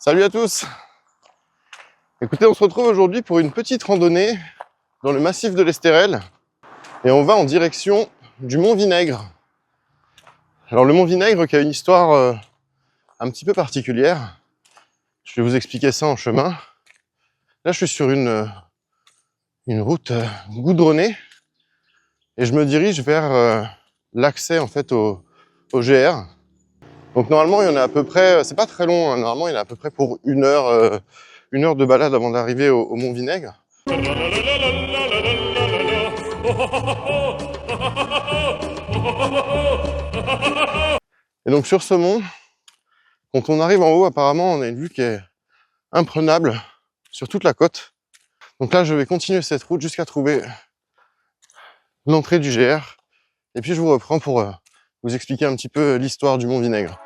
Salut à tous! Écoutez, on se retrouve aujourd'hui pour une petite randonnée dans le massif de l'Estérel et on va en direction du Mont Vinaigre. Alors le Mont Vinaigre qui a une histoire un petit peu particulière, je vais vous expliquer ça en chemin. Là je suis sur une route goudronnée et je me dirige vers l'accès en fait au GR. Donc normalement il y en a à peu près, c'est pas très long, hein, normalement il y en a à peu près pour une heure de balade avant d'arriver au Mont Vinaigre. Et donc sur ce mont, quand on arrive en haut, apparemment on a une vue qui est imprenable sur toute la côte. Donc là je vais continuer cette route jusqu'à trouver l'entrée du GR. Et puis je vous reprends pour vous expliquer un petit peu l'histoire du Mont Vinaigre.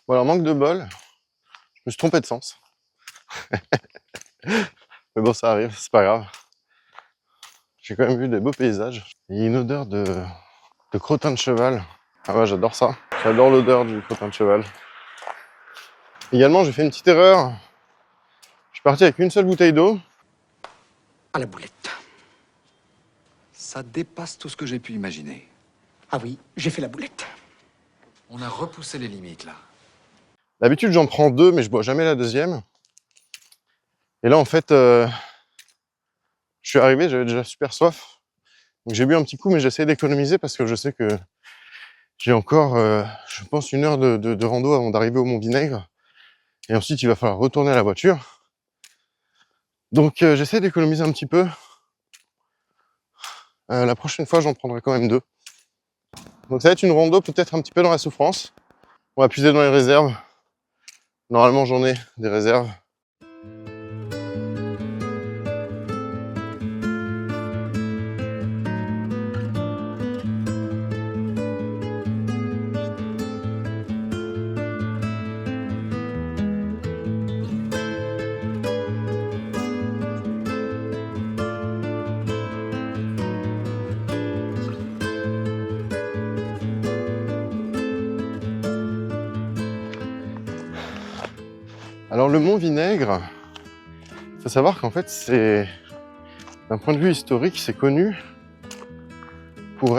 Bon alors manque de bol, je me suis trompé de sens. Mais bon ça arrive, c'est pas grave. J'ai quand même vu des beaux paysages. Il y a une odeur de crottin de cheval. Ah ouais, j'adore ça. J'adore l'odeur du crottin de cheval. Également, j'ai fait une petite erreur. Je suis parti avec une seule bouteille d'eau. À la boulette. Ça dépasse tout ce que j'ai pu imaginer. Ah oui, j'ai fait la boulette. On a repoussé les limites, là. D'habitude, j'en prends deux, mais je bois jamais la deuxième. Et là, en fait, je suis arrivé, j'avais déjà super soif. Donc j'ai bu un petit coup, mais j'essaie d'économiser parce que je sais que j'ai encore, je pense, une heure de rando avant d'arriver au Mont Vinaigre. Et ensuite, il va falloir retourner à la voiture. Donc j'essaie d'économiser un petit peu. La prochaine fois, j'en prendrai quand même deux. Donc ça va être une rando peut-être un petit peu dans la souffrance. On va puiser dans les réserves. Normalement, j'en ai des réserves. Alors le Mont Vinaigre, il faut savoir qu'en fait c'est, d'un point de vue historique, c'est connu pour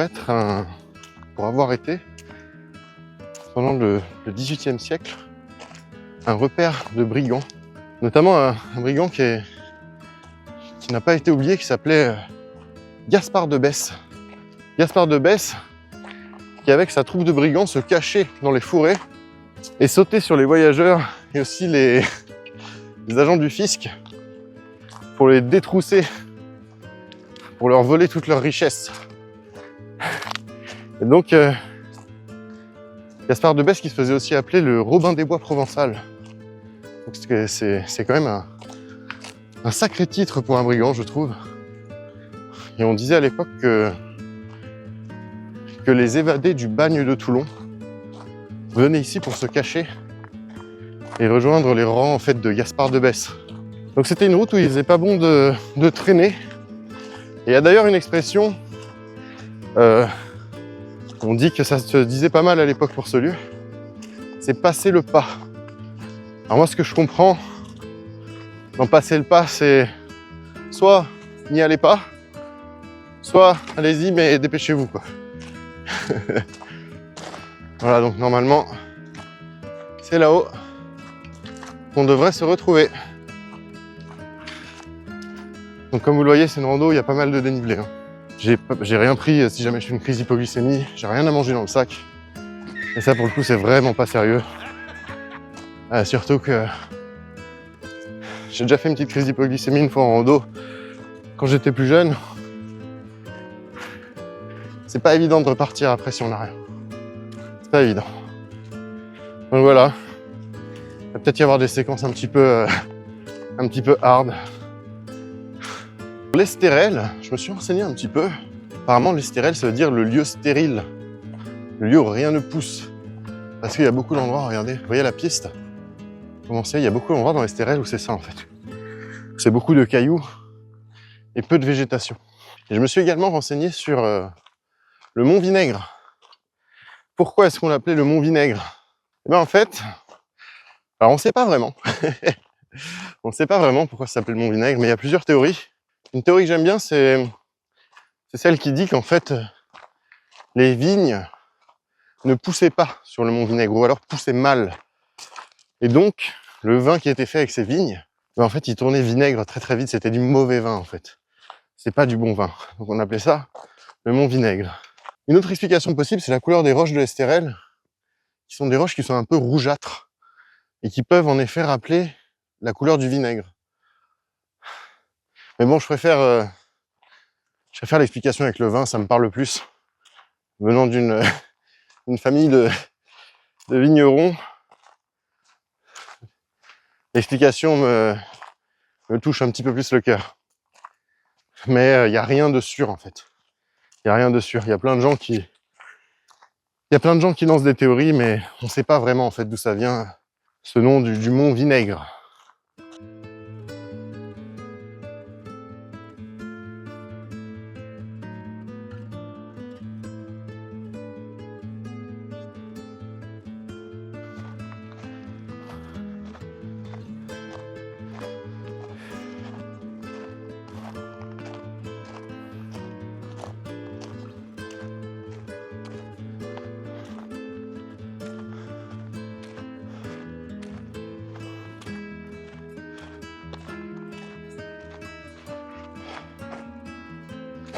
avoir été, pendant le XVIIIe siècle, un repère de brigands. Notamment un brigand qui n'a pas été oublié, qui s'appelait Gaspard de Besse. Gaspard de Besse, qui avec sa troupe de brigands se cachait dans les fourrés et sautait sur les voyageurs et aussi les agents du fisc pour les détrousser, pour leur voler toutes leurs richesses. Et donc, Gaspard de Besse qui se faisait aussi appeler le Robin des Bois provençal. Donc c'est quand même un sacré titre pour un brigand, je trouve. Et on disait à l'époque que les évadés du bagne de Toulon venaient ici pour se cacher et rejoindre les rangs en fait de Gaspard de Besse. Donc c'était une route où il faisait pas bon de traîner. Et il y a d'ailleurs une expression, on dit que ça se disait pas mal à l'époque pour ce lieu, c'est passer le pas. Alors moi, ce que je comprends dans passer le pas, c'est soit n'y allez pas, soit allez-y, mais dépêchez-vous, quoi. Voilà, donc normalement, c'est là-haut qu'on devrait se retrouver. Donc comme vous le voyez, c'est une rando, il y a pas mal de dénivelé. Hein. J'ai rien pris si jamais je fais une crise d'hypoglycémie, j'ai rien à manger dans le sac. Et ça, pour le coup, c'est vraiment pas sérieux. Surtout que j'ai déjà fait une petite crise d'hypoglycémie une fois en rando quand j'étais plus jeune. C'est pas évident de repartir après si on n'a rien. C'est pas évident. Donc voilà. Il va peut-être y avoir des séquences un petit peu hard. L'estérel, je me suis renseigné un petit peu. Apparemment, l'estérel, ça veut dire le lieu stérile. Le lieu où rien ne pousse. Parce qu'il y a beaucoup d'endroits, regardez, vous voyez la piste? Comment c'est? Il y a beaucoup d'endroits dans l'estérel où c'est ça en fait. C'est beaucoup de cailloux et peu de végétation. Et je me suis également renseigné sur le Mont Vinaigre. Pourquoi est-ce qu'on l'appelait le Mont Vinaigre? Eh bien en fait, alors on ne sait pas vraiment. On ne sait pas vraiment pourquoi ça s'appelle le Mont Vinaigre, mais il y a plusieurs théories. Une théorie que j'aime bien, c'est celle qui dit qu'en fait, les vignes ne poussaient pas sur le Mont Vinaigre, ou alors poussaient mal. Et donc, le vin qui était fait avec ces vignes, ben en fait, il tournait vinaigre très très vite, c'était du mauvais vin en fait. C'est pas du bon vin. Donc on appelait ça le Mont Vinaigre. Une autre explication possible, c'est la couleur des roches de l'estérel, qui sont des roches qui sont un peu rougeâtres, et qui peuvent en effet rappeler la couleur du vinaigre. Mais bon, je préfère l'explication avec le vin, ça me parle plus. Venant d'une famille de vignerons, l'explication me touche un petit peu plus le cœur. Mais il n'y a rien de sûr en fait. Il n'y a rien de sûr. Il y a plein de gens qui lancent des théories, mais on ne sait pas vraiment en fait d'où ça vient, ce nom du Mont Vinaigre.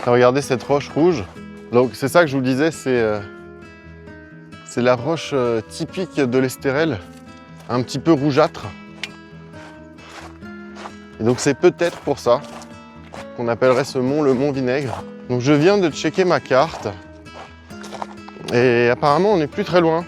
Regardez cette roche rouge. Donc c'est ça que je vous disais, c'est la roche typique de l'estérel, un petit peu rougeâtre. Et donc c'est peut-être pour ça qu'on appellerait ce mont le Mont Vinaigre. Donc je viens de checker ma carte et apparemment on n'est plus très loin.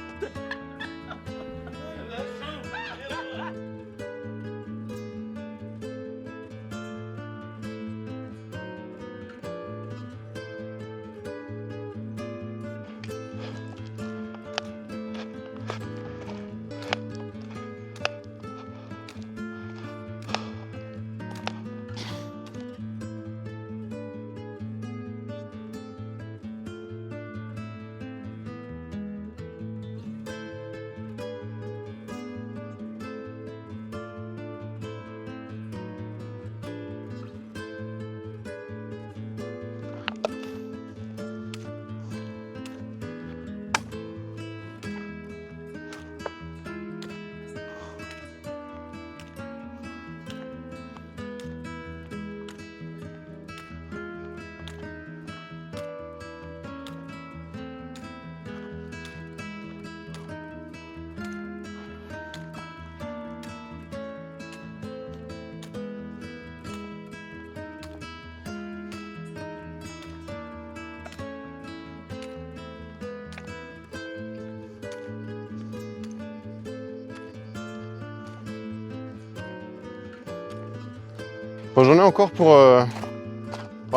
Bon, j'en ai encore pour un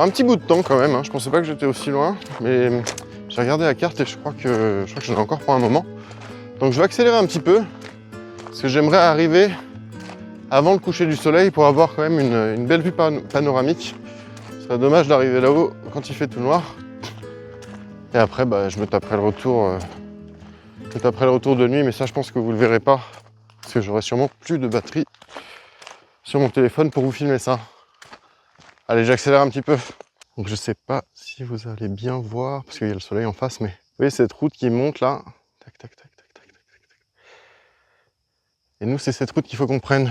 petit bout de temps quand même, hein. Je pensais pas que j'étais aussi loin, mais j'ai regardé la carte et je crois que j'en ai encore pour un moment. Donc je vais accélérer un petit peu, parce que j'aimerais arriver avant le coucher du soleil pour avoir quand même une belle vue panoramique. Ce serait dommage d'arriver là-haut quand il fait tout noir. Et après, bah, je me taperai le retour de nuit, mais ça je pense que vous le verrez pas Parce que j'aurai sûrement plus de batterie sur mon téléphone pour vous filmer ça. Allez, j'accélère un petit peu. Donc je sais pas si vous allez bien voir, parce qu'il y a le soleil en face, mais vous voyez cette route qui monte là. Tac, tac, tac, tac, tac, tac, tac. Et nous, c'est cette route qu'il faut qu'on prenne.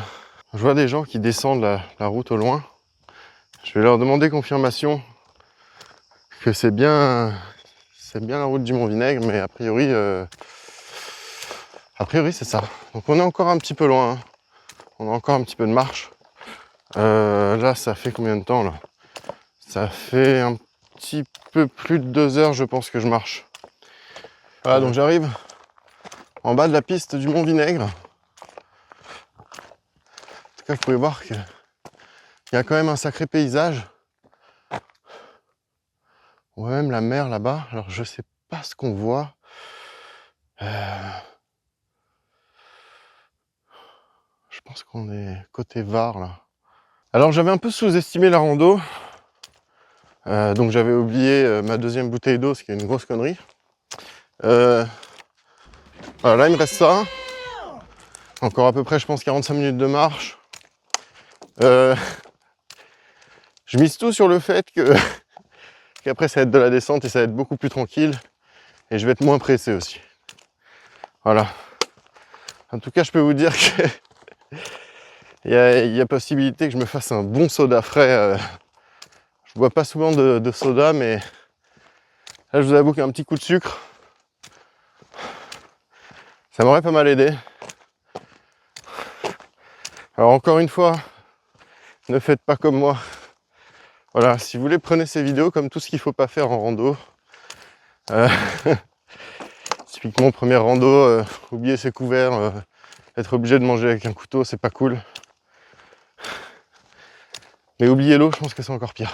Je vois des gens qui descendent la route au loin. Je vais leur demander confirmation que c'est bien la route du Mont Vinaigre, mais a priori c'est ça. Donc on est encore un petit peu loin, hein. On a encore un petit peu de marche. Là, ça fait combien de temps là? Ça fait un petit peu plus de 2 heures, je pense, que je marche. Voilà, donc j'arrive en bas de la piste du Mont Vinaigre. En tout cas, vous pouvez voir qu'il y a quand même un sacré paysage. On voit même la mer là-bas. Alors, je sais pas ce qu'on voit. Je pense qu'on est côté Var là. Alors, j'avais un peu sous-estimé la rando. Donc j'avais oublié ma deuxième bouteille d'eau, ce qui est une grosse connerie. Voilà, là il me reste ça. Encore à peu près, je pense, 45 minutes de marche. Je mise tout sur le fait qu'après ça va être de la descente et ça va être beaucoup plus tranquille. Et je vais être moins pressé aussi. Voilà. En tout cas, je peux vous dire que il y a possibilité que je me fasse un bon soda frais. Je bois pas souvent de soda, mais là je vous avoue qu'un petit coup de sucre, ça m'aurait pas mal aidé. Alors encore une fois, ne faites pas comme moi. Voilà, si vous voulez, prenez ces vidéos comme tout ce qu'il ne faut pas faire en rando. Typiquement, première rando, oublier ses couverts, être obligé de manger avec un couteau, c'est pas cool. Mais oublier l'eau, je pense que c'est encore pire.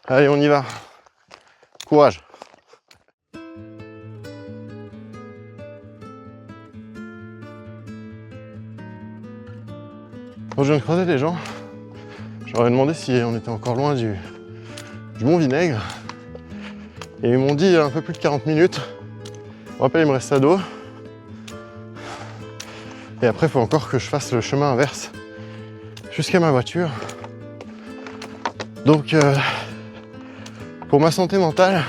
Allez, on y va. Courage. Quand je viens de croiser des gens, j'aurais demandé si on était encore loin du Mont Vinaigre. Et ils m'ont dit un peu plus de 40 minutes. Je me rappelle, il me reste à dos. Et après, il faut encore que je fasse le chemin inverse jusqu'à ma voiture. Donc, pour ma santé mentale,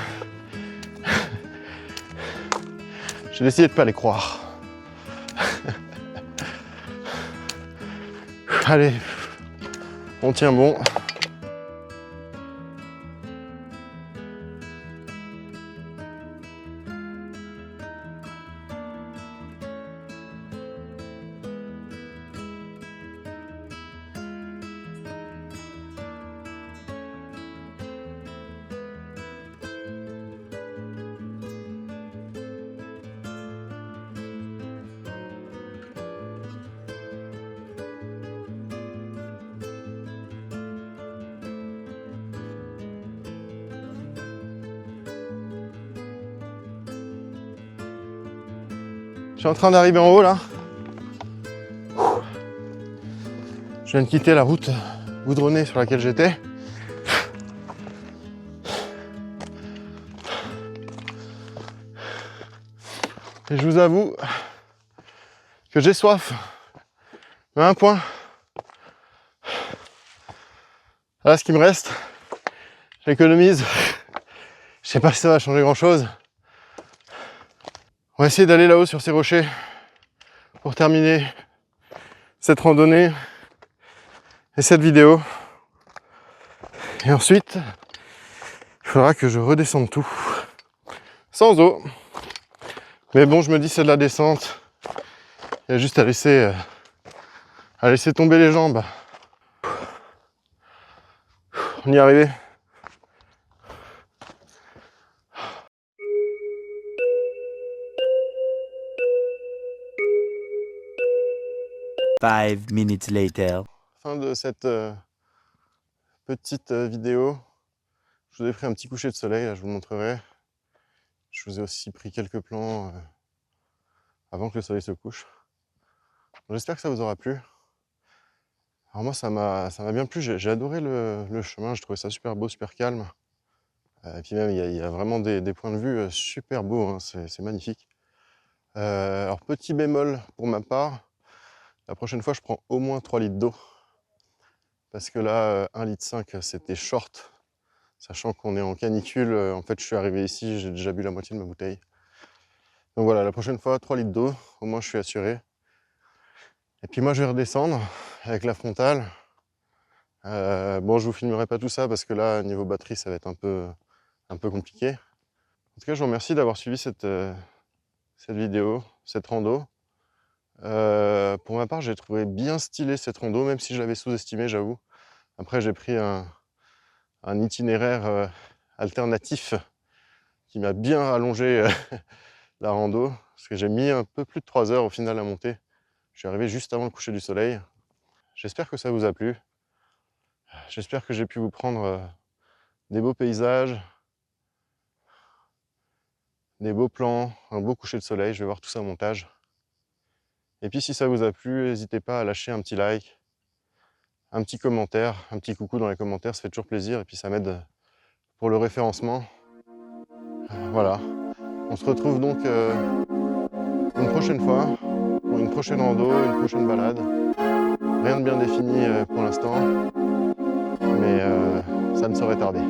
j'ai décidé de ne pas les croire. Allez, on tient bon. Je suis en train d'arriver en haut là. Je viens de quitter la route goudronnée sur laquelle j'étais. Et je vous avoue que j'ai soif. Mais à un point. Là, ce qui me reste, j'économise. Je sais pas si ça va changer grand chose. On va essayer d'aller là-haut sur ces rochers pour terminer cette randonnée et cette vidéo. Et ensuite, il faudra que je redescende tout. Sans eau. Mais bon, je me dis c'est de la descente. Il y a juste à laisser tomber les jambes. On y est arrivé. Five minutes later. Fin de cette petite vidéo. Je vous ai pris un petit coucher de soleil, là, je vous le montrerai. Je vous ai aussi pris quelques plans avant que le soleil se couche. J'espère que ça vous aura plu. Alors moi, ça m'a bien plu. J'ai adoré le chemin. Je trouvais ça super beau, super calme. Et puis même, il y a vraiment des points de vue super beaux. Hein. C'est magnifique. Alors petit bémol pour ma part, la prochaine fois je prends au moins 3 litres d'eau. Parce que là, 1,5 litre c'était short. Sachant qu'on est en canicule, en fait je suis arrivé ici, j'ai déjà bu la moitié de ma bouteille. Donc voilà, la prochaine fois 3 litres d'eau, au moins je suis assuré. Et puis moi je vais redescendre avec la frontale. Bon, je vous filmerai pas tout ça parce que là, niveau batterie, ça va être un peu compliqué. En tout cas, je vous remercie d'avoir suivi cette vidéo, cette rando. Pour ma part, j'ai trouvé bien stylé cette rando, même si je l'avais sous-estimé, j'avoue. Après, j'ai pris un itinéraire alternatif qui m'a bien rallongé la rando, parce que j'ai mis un peu plus de 3 heures au final à monter. Je suis arrivé juste avant le coucher du soleil. J'espère que ça vous a plu. J'espère que j'ai pu vous prendre des beaux paysages, des beaux plans, un beau coucher de soleil. Je vais voir tout ça en montage. Et puis si ça vous a plu, n'hésitez pas à lâcher un petit like, un petit commentaire, un petit coucou dans les commentaires, ça fait toujours plaisir et puis ça m'aide pour le référencement. Voilà. On se retrouve donc une prochaine fois pour une prochaine rando, une prochaine balade. Rien de bien défini pour l'instant, mais ça ne saurait tarder.